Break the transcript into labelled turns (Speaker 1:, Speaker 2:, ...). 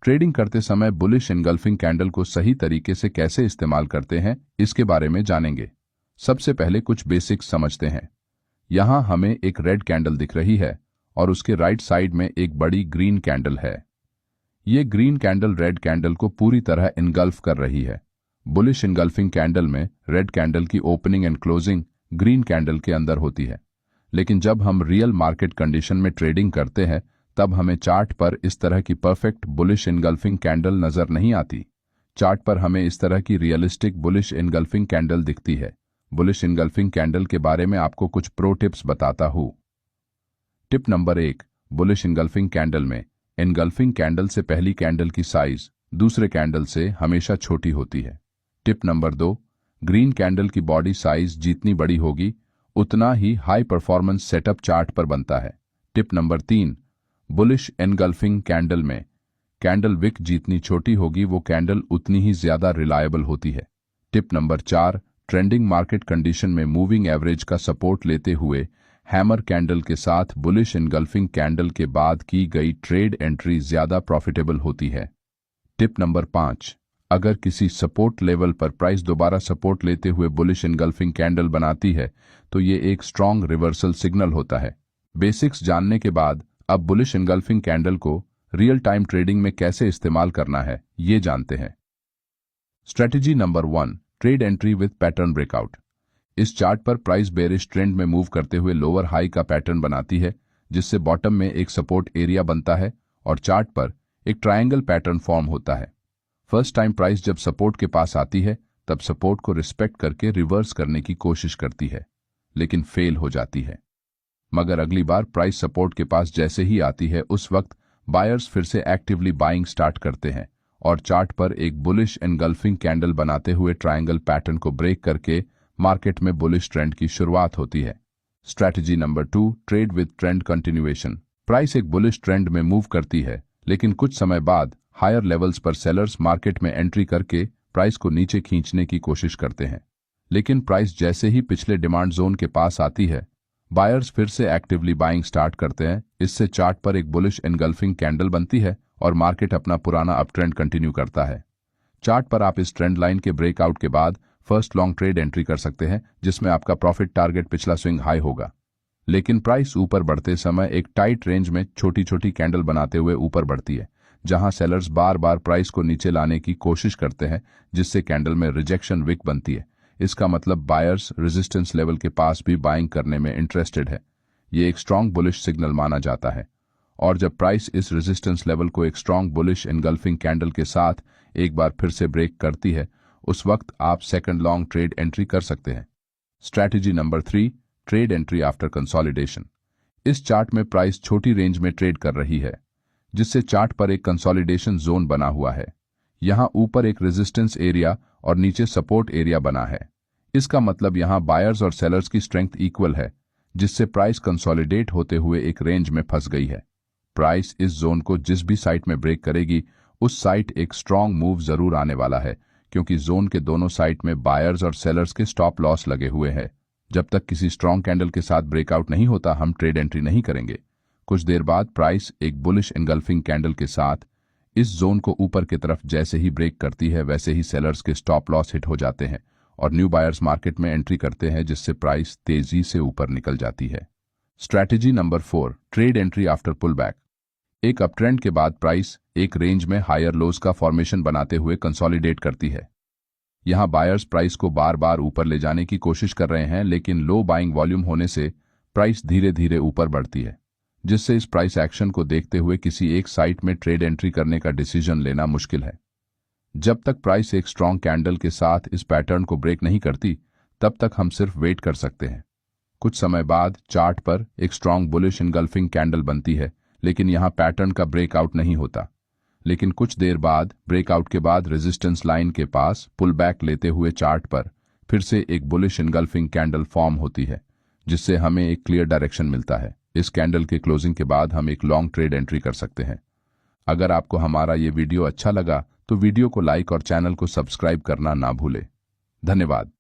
Speaker 1: Trading करते समय bullish engulfing candle को सही तरीके से कैसे इस्तेमाल करते हैं इसके बारे में जानेंगे। सबसे पहले कुछ बेसिक्स समझते हैं। यहां हमें एक रेड कैंडल दिख रही है और उसके राइट साइड में एक बड़ी ग्रीन कैंडल है। ये ग्रीन कैंडल रेड कैंडल को पूरी तरह इनगल्फ कर रही है। बुलिश इनगल्फिंग कैंडल में रेड कैंडल की opening and closing green candle के अंदर होती है, लेकिन जब हम रियल मार्केट कंडीशन में ट्रेडिंग करते हैं तब हमें चार्ट पर इस तरह की परफेक्ट बुलिश इनगल्फिंग कैंडल नजर नहीं आती। चार्ट पर हमें इस तरह की रियलिस्टिक बुलिश इनगल्फिंग कैंडल दिखती है। बुलिश इनगल्फिंग कैंडल के बारे में आपको कुछ प्रो टिप्स बताता हूं। Tip number 1, bullish engulfing candle में इनगल्फिंग कैंडल से पहली कैंडल की साइज दूसरे कैंडल से हमेशा छोटी होती है। टिप नंबर 2, ग्रीन कैंडल की बॉडी साइज जितनी बड़ी होगी उतना ही हाई परफॉर्मेंस सेटअप चार्ट पर बनता है। Tip number 3, bullish engulfing candle में कैंडल विक जितनी छोटी होगी वो कैंडल उतनी ही ज्यादा रिलायबल होती है। Tip number 4, trending market condition में मूविंग एवरेज का सपोर्ट लेते हुए हैमर कैंडल के साथ बुलिश एनगल्फिंग कैंडल के बाद की गई ट्रेड एंट्री ज्यादा प्रॉफिटेबल होती है। टिप नंबर 5, अगर किसी सपोर्ट लेवल पर प्राइस दोबारा सपोर्ट लेते हुए बुलिश एनगल्फिंग कैंडल बनाती है तो ये एक स्ट्रॉन्ग रिवर्सल सिग्नल होता है। बेसिक्स जानने के बाद अब बुलिश एनगल्फिंग कैंडल को रियल टाइम ट्रेडिंग में कैसे इस्तेमाल करना है ये जानते हैं। Strategy number 1, trade entry with pattern breakout. इस चार्ट पर प्राइस बेरिश ट्रेंड में मूव करते हुए लोअर हाई का पैटर्न बनाती है, जिससे बॉटम में एक सपोर्ट एरिया बनता है और चार्ट पर एक ट्रायंगल पैटर्न फॉर्म होता है। फर्स्ट टाइम प्राइस जब सपोर्ट के पास आती है तब सपोर्ट को रिस्पेक्ट करके रिवर्स करने की कोशिश करती है, लेकिन फेल हो जाती है। मगर अगली बार प्राइस सपोर्ट के पास जैसे ही आती है उस वक्त बायर्स फिर से एक्टिवली बाइंग स्टार्ट करते हैं और चार्ट पर एक बुलिश एनगल्फिंग कैंडल बनाते हुए ट्रायंगल पैटर्न को ब्रेक करके मार्केट में बुलिश ट्रेंड की शुरुआत होती है। Strategy number 2, trade with trend continuation. Price एक बुलिश ट्रेंड में मूव करती है, लेकिन कुछ समय बाद हायर लेवल्स पर सेलर्स मार्केट में एंट्री करके प्राइस को नीचे खींचने की कोशिश करते हैं। लेकिन प्राइस जैसे ही पिछले डिमांड जोन के पास आती है बायर्स फिर से एक्टिवली बाइंग स्टार्ट करते हैं। इससे चार्ट पर एक बुलिश एनगल्फिंग कैंडल बनती है और मार्केट अपना पुराना अप ट्रेंड कंटिन्यू करता है। चार्ट पर आप इस ट्रेंड लाइन के ब्रेकआउट के बाद फर्स्ट लॉन्ग ट्रेड एंट्री कर सकते हैं, जिसमें आपका प्रॉफिट टारगेट पिछला स्विंग हाई होगा। लेकिन प्राइस ऊपर बढ़ते समय एक टाइट रेंज में छोटी छोटी कैंडल बनाते हुए ऊपर बढ़ती है, जहां सेलर्स बार बार प्राइस को नीचे लाने की कोशिश करते हैं, जिससे कैंडल में रिजेक्शन विक बनती है। इसका मतलब बायर्स रेजिस्टेंस लेवल के पास भी बाइंग करने में इंटरेस्टेड है। ये एक स्ट्रॉन्ग बुलिश सिग्नल माना जाता है और जब प्राइस इस रेजिस्टेंस लेवल को एक स्ट्रॉन्ग बुलिश एनगल्फिंग कैंडल के साथ एक बार फिर से ब्रेक करती है उस वक्त आप सेकंड लॉन्ग ट्रेड एंट्री कर सकते हैं। Strategy number 3, trade entry after consolidation. इस चार्ट में प्राइस छोटी रेंज में ट्रेड कर रही है, जिससे चार्ट पर एक कंसोलिडेशन जोन बना हुआ है। यहां ऊपर एक रेजिस्टेंस एरिया और नीचे सपोर्ट एरिया बना है। इसका मतलब यहां बायर्स और सेलर्स की स्ट्रेंथ इक्वल है, जिससे प्राइस कंसोलिडेट होते हुए एक रेंज में फंस गई है। प्राइस इस जोन को जिस भी साइट में ब्रेक करेगी उस साइट एक स्ट्रॉन्ग मूव जरूर आने वाला है, क्योंकि जोन के दोनों साइट में बायर्स और सेलर्स के स्टॉप लॉस लगे हुए हैं। जब तक किसी स्ट्रॉन्ग कैंडल के साथ ब्रेकआउट नहीं होता हम ट्रेड एंट्री नहीं करेंगे। कुछ देर बाद प्राइस एक बुलिश एनगल्फिंग कैंडल के साथ इस जोन को ऊपर की तरफ जैसे ही ब्रेक करती है वैसे ही सेलर्स के स्टॉप लॉस हिट हो जाते हैं और न्यू बायर्स मार्केट में एंट्री करते हैं, जिससे प्राइस तेजी से ऊपर निकल जाती है। Strategy number 4, trade entry after pullback. एक अप ट्रेंड के बाद प्राइस एक रेंज में हायर लोज का फॉर्मेशन बनाते हुए कंसोलिडेट करती है। यहां बायर्स प्राइस को बार बार ऊपर ले जाने की कोशिश कर रहे हैं, लेकिन लो बाइंग वॉल्यूम होने से प्राइस धीरे धीरे ऊपर बढ़ती है, जिससे इस प्राइस एक्शन को देखते हुए किसी एक साइट में ट्रेड एंट्री करने का डिसीजन लेना मुश्किल है। जब तक प्राइस एक स्ट्रॉन्ग कैंडल के साथ इस पैटर्न को ब्रेक नहीं करती तब तक हम सिर्फ वेट कर सकते हैं। कुछ समय बाद चार्ट पर एक स्ट्रॉन्ग बुलिश एनगल्फिंग कैंडल बनती है, लेकिन यहां पैटर्न का ब्रेकआउट नहीं होता। लेकिन कुछ देर बाद ब्रेकआउट के बाद रेजिस्टेंस लाइन के पास पुल बैक लेते हुए चार्ट पर फिर से एक बुलिश एनगल्फिंग कैंडल फॉर्म होती है, जिससे हमें एक क्लियर डायरेक्शन मिलता है। इस कैंडल के क्लोजिंग के बाद हम एक लॉन्ग ट्रेड एंट्री कर सकते हैं। अगर आपको हमारा ये वीडियो अच्छा लगा तो वीडियो को लाइक और चैनल को सब्सक्राइब करना ना भूलें। धन्यवाद।